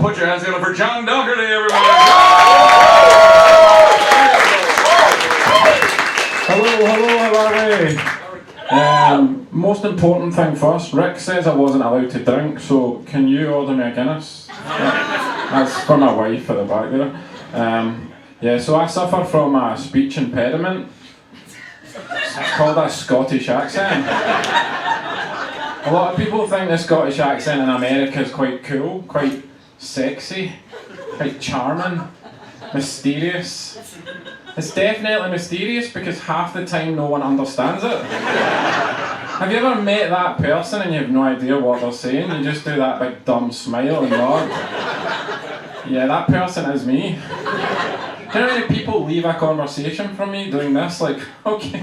put your hands together for John Docharty, everybody. Hello, how are we? Most important thing first, Rick says I wasn't allowed to drink, so can you order me a Guinness? That's for my wife at the back there. So I suffer from a speech impediment. It's called a Scottish accent. A lot of people think the Scottish accent in America is quite cool, quite sexy, quite charming, mysterious. It's definitely mysterious because half the time no one understands it. Have you ever met that person and you have no idea what they're saying? You just do that big dumb smile and nod. Yeah, that person is me. Do you know how many people leave a conversation from me doing this? Like, okay.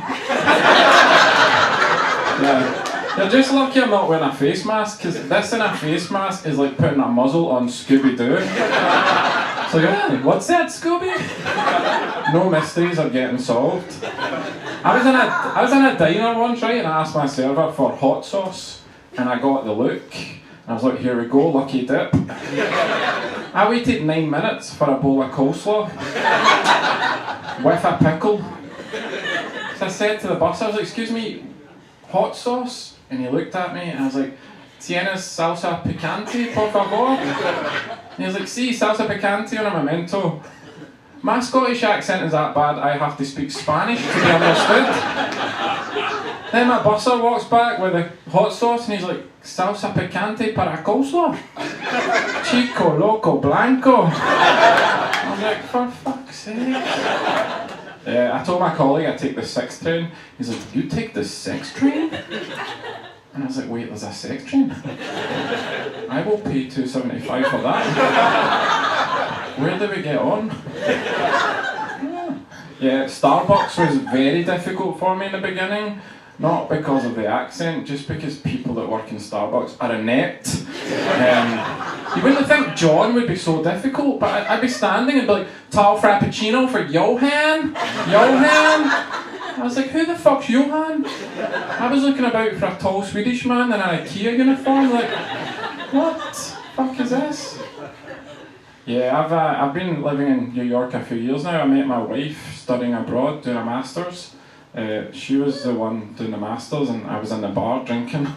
Yeah. You're just lucky I'm not wearing a face mask, because this in a face mask is like putting a muzzle on Scooby-Doo. It's like, oh, what's that, Scooby? No mysteries are getting solved. I was in a diner once, right, and I asked my server for hot sauce, and I got the look. I was like, here we go, lucky dip. I waited 9 minutes for a bowl of coleslaw with a pickle. So I said to the bus, I was like, excuse me, hot sauce? And he looked at me and I was like, ¿Tienes salsa picante, por favor? And he was like, sí, salsa picante una momento. My Scottish accent is that bad I have to speak Spanish to be understood. Then my busser walks back with the hot sauce and he's like, salsa picante para coleslaw? Chico loco blanco. I was like, for fuck's sake. I told my colleague I'd take the 6 train. He's like, you take the 6 train? And I was like, wait, there's a 6 train? I will pay $2.75 for that. Where do we get on? Yeah, Starbucks was very difficult for me in the beginning. Not because of the accent, just because people that work in Starbucks are inept. You wouldn't think John would be so difficult, but I'd be standing and be like, tall frappuccino for Johan? Johan? I was like, who the fuck's Johan? I was looking about for a tall Swedish man in an IKEA uniform, like, what fuck is this? Yeah, I've been living in New York a few years now. I met my wife studying abroad, doing a master's. She was the one doing the masters and I was in the bar drinking,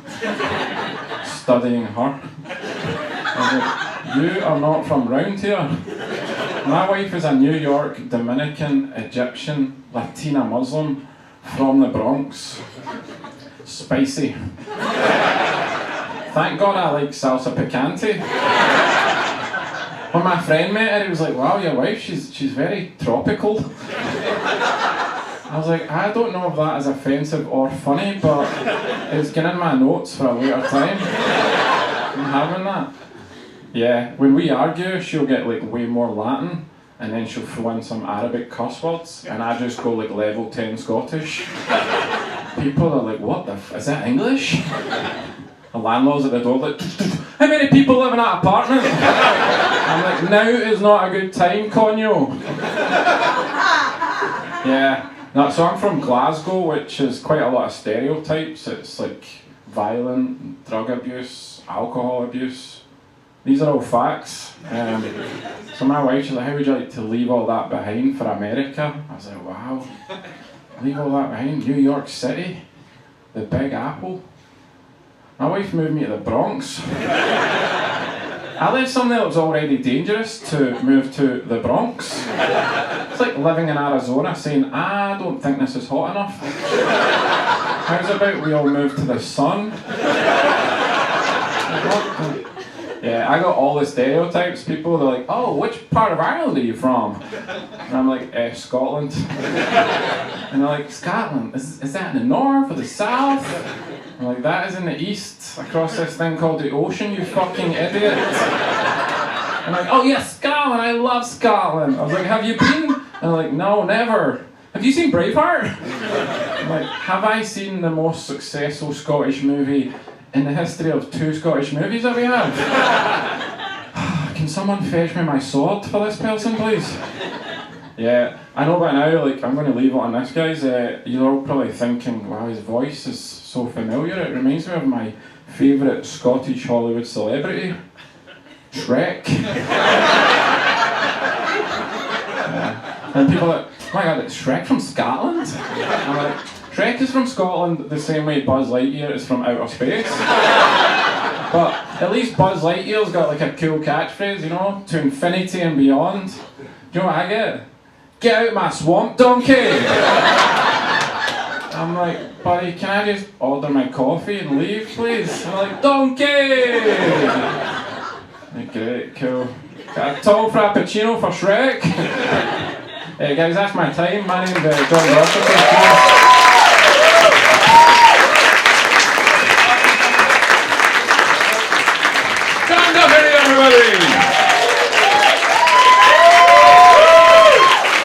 studying her. I was like, you are not from round here. My wife is a New York, Dominican, Egyptian, Latina Muslim from the Bronx. Spicy. Thank God I like salsa picante. When my friend met her, he was like, wow, your wife, she's very tropical. I was like, I don't know if that is offensive or funny, but it's getting in my notes for a later time. I'm having that. Yeah, when we argue, she'll get like way more Latin, and then she'll throw in some Arabic curse words, and I just go like level 10 Scottish. People are like, what the is that English? The landlord's at the door like, how many people live in that apartment? I'm like, now is not a good time, conyo. Yeah. No, so I'm from Glasgow, which is quite a lot of stereotypes. It's like violent, drug abuse, alcohol abuse. These are all facts. So my wife, she's like, how would you like to leave all that behind for America? I was like, wow. Leave all that behind? New York City? The Big Apple? My wife moved me to the Bronx. I left something that was already dangerous to move to the Bronx. It's like living in Arizona saying, I don't think this is hot enough. How's about we all move to the sun? Yeah, I got all the stereotypes. People, they're like, oh, which part of Ireland are you from? And I'm like, Scotland. And they're like, Scotland? Is that in the north or the south? I'm like, that is in the east, across this thing called the ocean, you fucking idiot. I'm like, oh yeah, Scotland, I love Scotland. I was like, have you been? And they're like, no, never. Have you seen Braveheart? I'm like, have I seen the most successful Scottish movie in the history of 2 Scottish movies that we have? Can someone fetch me my sword for this person, please? Yeah, I know by now, like, I'm going to leave it on this, guys. You're all probably thinking, wow, his voice is so familiar. It reminds me of my favourite Scottish Hollywood celebrity. Shrek. And people are like, oh my god, it's Shrek from Scotland? I'm like, Shrek is from Scotland the same way Buzz Lightyear is from outer space. But at least Buzz Lightyear's got like a cool catchphrase, you know, to infinity and beyond. Do you know what I get? Get out my swamp, donkey! I'm like, buddy, can I just order my coffee and leave, please? I'm like, donkey! Like, great, cool. Got a tall frappuccino for Shrek? Hey guys, that's my time. My name's John Docharty.